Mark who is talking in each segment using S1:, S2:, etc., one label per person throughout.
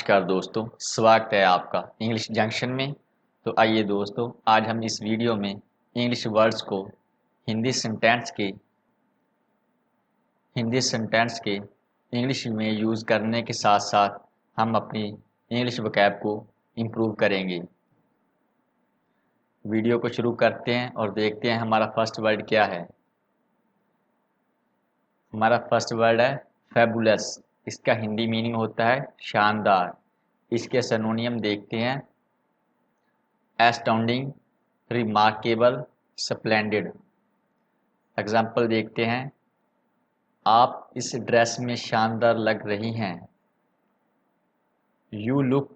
S1: नमस्कार दोस्तों, स्वागत है आपका इंग्लिश जंक्शन में। तो आइए दोस्तों, आज हम इस वीडियो में इंग्लिश वर्ड्स को हिंदी सेंटेंस के इंग्लिश में यूज़ करने के साथ साथ हम अपनी इंग्लिश वोकैब को इम्प्रूव करेंगे। वीडियो को शुरू करते हैं और देखते हैं हमारा फर्स्ट वर्ड क्या है। हमारा फर्स्ट वर्ड है फैबुलस। इसका हिंदी मीनिंग होता है शानदार। इसके सिनोनियम देखते हैं एस्टाउंडिंग, रिमार्केबल, स्प्लेंडिड। एग्जाम्पल देखते हैं, आप इस ड्रेस में शानदार लग रही हैं। You look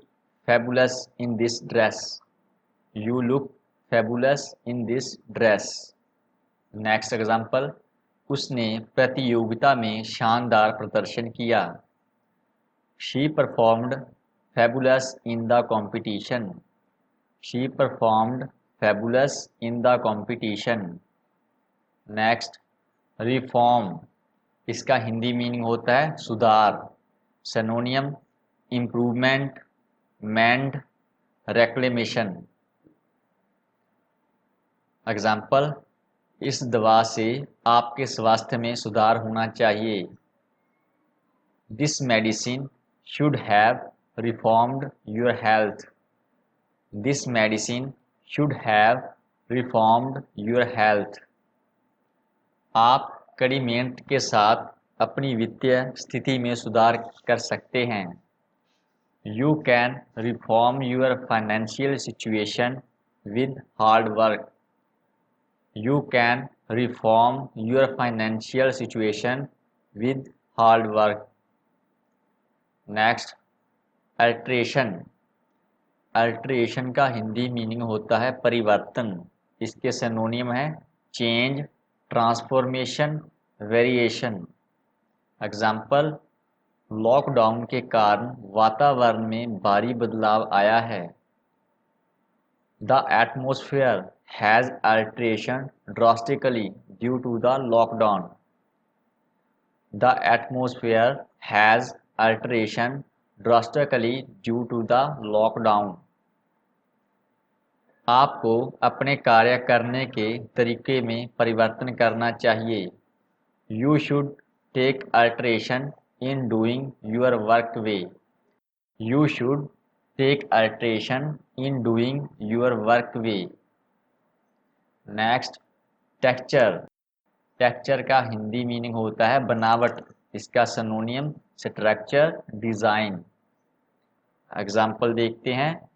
S1: fabulous in this dress. You look fabulous in this dress. Next example, उसने प्रतियोगिता में शानदार प्रदर्शन किया। She performed fabulous in the competition. She performed fabulous in the competition. Next, reform. इसका हिंदी मीनिंग होता है सुधार। सिनोनियम इम्प्रूवमेंट, मेंड, रेक्लेमेशन। एग्जाम्पल, इस दवा से आपके स्वास्थ्य में सुधार होना चाहिए। This medicine should have reformed your health. This medicine should have reformed your health. आप कड़ी मेहनत के साथ अपनी वित्तीय स्थिति में सुधार कर सकते हैं। You can reform your financial situation with hard work. You can reform your financial situation with hard work. Next, alteration. Alteration का हिंदी मीनिंग होता है परिवर्तन। इसके सिनोनियम है change, transformation, variation. Example, lockdown के कारण वातावरण में भारी बदलाव आया है। The atmosphere has alteration drastically due to the lockdown. The atmosphere has alteration drastically due to the lockdown. आपको अपने कार्य करने के तरीके में परिवर्तन करना चाहिए। You should take alteration in doing your work way. You should take alteration in doing your work way. Next, texture. Texture का हिंदी मीनिंग होता है बनावट। इसका सिनोनियम स्ट्रक्चर, डिज़ाइन। एग्जाम्पल देखते हैं,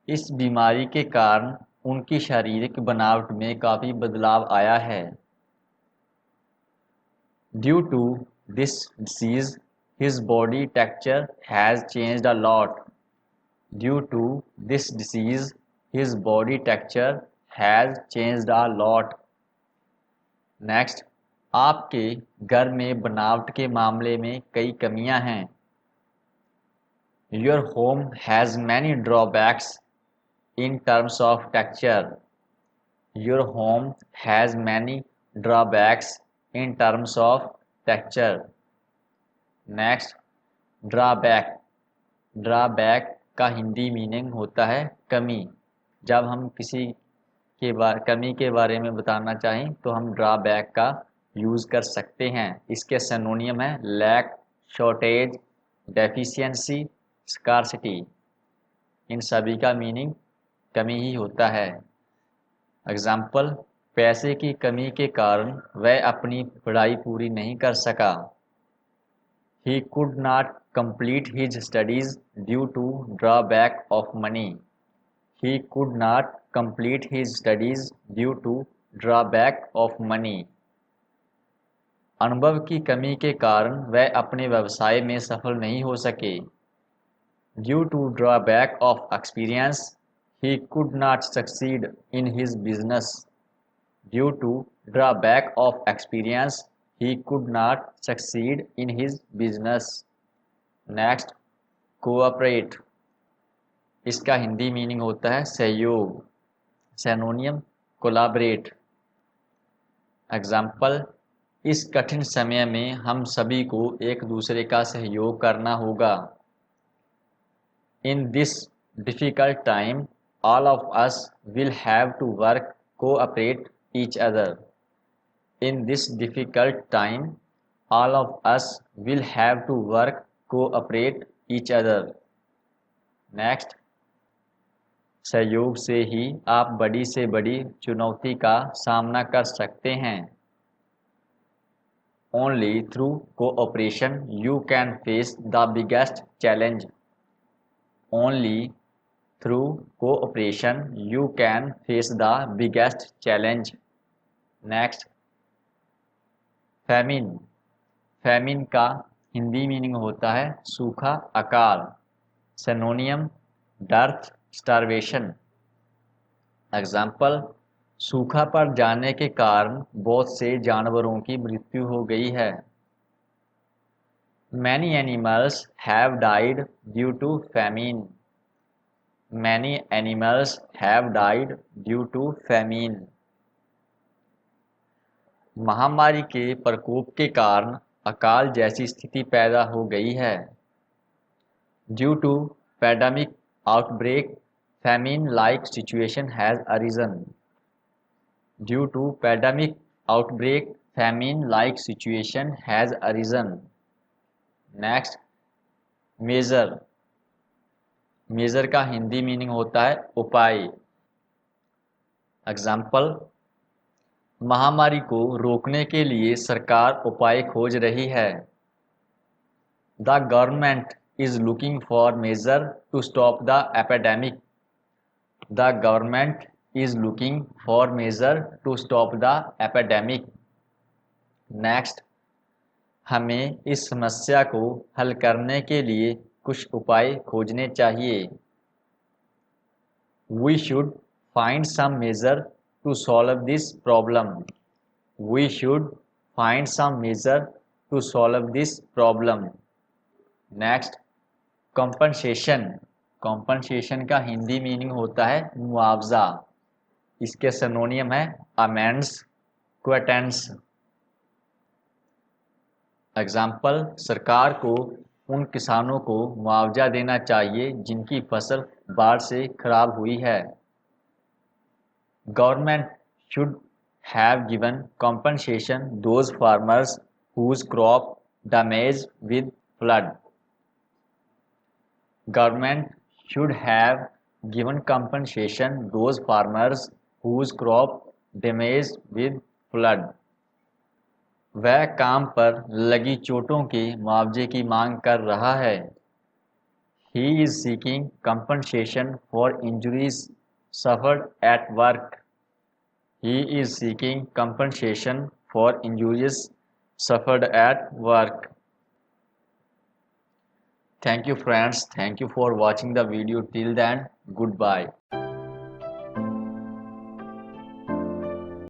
S1: इस बीमारी के कारण उनकी शारीरिक बनावट में काफ़ी बदलाव आया है। Due to this disease his body texture has changed a lot. Due to this disease his body texture has changed a lot. Next, आपके घर में बनावट के मामले में कई कमियां हैं। Your home has many drawbacks in terms of texture. Your home has many drawbacks in terms of texture. Next, drawback. Drawback का हिंदी मीनिंग होता है कमी। जब हम किसी कमी के बारे में बताना चाहें तो हम ड्रॉबैक का यूज़ कर सकते हैं। इसके सिनोनियम है लैक, शॉर्टेज, डेफिशिएंसी, स्कार्सिटी। इन सभी का मीनिंग कमी ही होता है। एग्जाम्पल, पैसे की कमी के कारण वह अपनी पढ़ाई पूरी नहीं कर सका। He could not complete his studies due to drawback of money. He could not complete his studies due to drawback of money. अनुभव की कमी के कारण वह अपने व्यवसाय में सफल नहीं हो सके। Due to drawback of experience, he could not succeed in his business. Due to drawback of experience, he could not succeed in his business. Next, cooperate. इसका हिंदी मीनिंग होता है सहयोग। सिनोनियम कोलैबोरेट। एग्जाम्पल, इस कठिन समय में हम सभी को एक दूसरे का सहयोग करना होगा। In this difficult time, all of us will have to work cooperate each other. In this difficult time, all of us will have to work cooperate each other. Next, सहयोग से ही आप बड़ी से बड़ी चुनौती का सामना कर सकते हैं. Only through cooperation you can face the biggest challenge. Only through cooperation you can face the biggest challenge. Next, famine. Famine का हिंदी मीनिंग होता है सूखा अकाल. Synonym, dearth, starvation. एग्जाम्पल, सूखा पड़ जाने के कारण बहुत से जानवरों की मृत्यु हो गई है. Many animals have died due to famine. Many animals have died due to famine. महामारी के प्रकोप के कारण अकाल जैसी स्थिति पैदा हो गई है. Due to pandemic outbreak, famine-like situation has arisen. Due to pandemic outbreak, famine-like situation has arisen. Next, measure. Measure का हिंदी मीनिंग होता है उपाय. एग्जाम्पल, महामारी को रोकने के लिए सरकार उपाय खोज रही है. The government is looking for measure to stop the epidemic. The government is looking for measure to stop the epidemic. Next, हमें इस समस्या को हल करने के लिए कुछ उपाय खोजने चाहिए. We should find some measure to solve this problem. We should find some measure to solve this problem. Next, compensation. Compensation का हिंदी मीनिंग होता है मुआवजा. इसके सिनोनियम है amends, quittance. एग्जाम्पल, सरकार को उन किसानों को मुआवजा देना चाहिए जिनकी फसल बाढ़ से खराब हुई है. Government should have given compensation those farmers whose crop damaged with flood. Government should have given compensation those farmers whose crop damaged with flood. वह काम पर लगी चोटों के मुआवजे की मांग कर रहा है. He is seeking compensation for injuries suffered at work. He is seeking compensation for injuries suffered at work. Thank you friends. Thank you for watching the video till then. Goodbye.